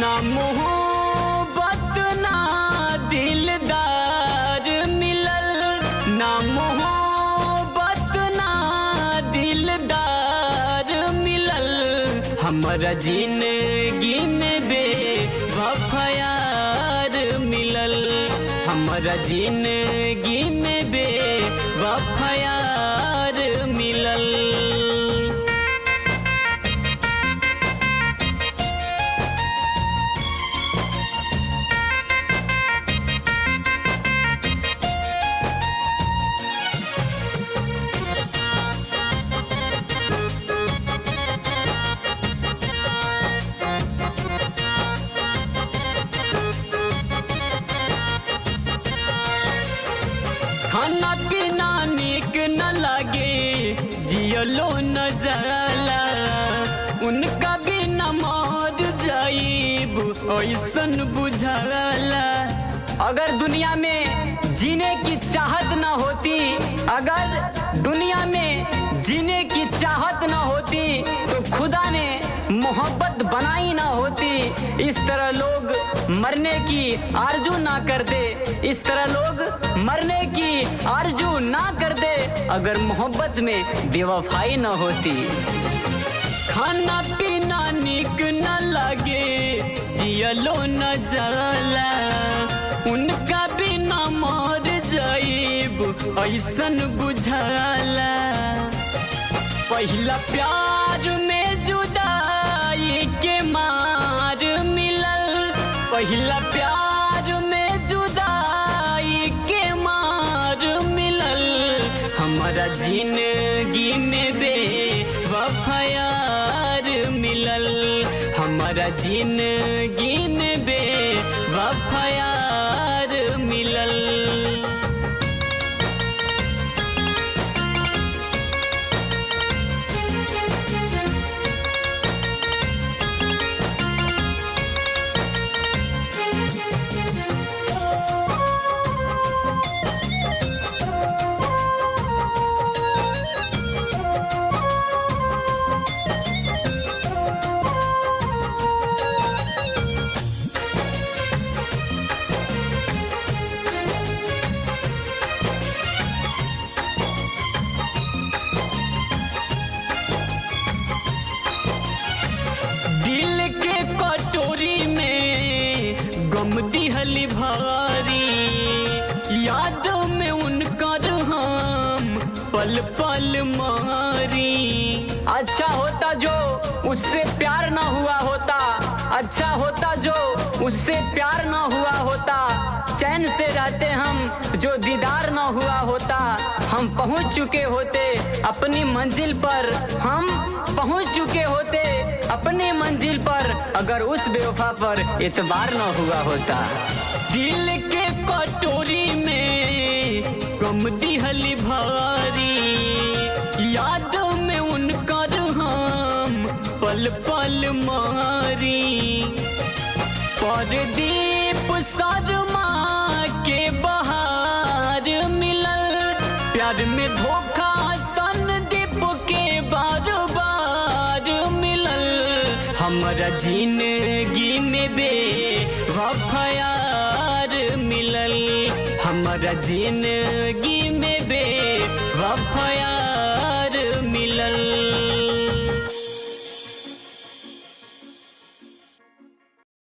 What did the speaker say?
ना मोहब्बत ना दिलदार मिलल, ना मोहब्बत ना दिलदार मिलल। हमारा जिंदगी में बेवफायार मिलल, हमारा जिंदगी में बेवफायार मिलल। खाना पीना नीक न लगे, जियलो न जाला, उनका बिना मर जाइब ऐसन बुझाला। अगर दुनिया में जीने की चाहत न होती, अगर दुनिया में जीने की चाहत न होती तो खुदा ने मोहब्बत बनाई ना होती। इस तरह लोग मरने की आरजू ना करते, इस तरह लोग मरने की आरजू ना करते अगर मोहब्बत में बेवफाई ना होती। खाना पीना नीक न लगे, जियलो न जाला, उनका बिना मर जाइब ऐसन बुझाला। पहला प्यार में जुदाई के मार मिलल, पहला प्यार में जुदाई के मार मिलल। हमारा जिंदगी में बेवफायार मिलल, हमारा जिंदगी में बेवफायार मिलल। दिल के कटोरी में गम दिहली भारी, याद में उनकर हम पल पल मारी। अच्छा होता जो उससे प्यार ना हुआ होता, अच्छा होता जो उससे प्यार ना हुआ होता, चैन से रहते हम जो दीदार ना हुआ होता। हम पहुंच चुके होते अपनी मंजिल पर, हम पहुंच चुके होते अपनी मंजिल पर अगर उस बेवफा पर एतबार ना हुआ होता। दिल के कटोरी में गम दिहली भारी, याद में उनकर हम पल पल मारी। परदीप शर्मा के बहार मिलल, प्यार में धोखा संदीप के बार बार मिलल। हमारा जिंदगी में बेवफायार मिलल, हमारा जिंदगी में बेवफायार मिलल।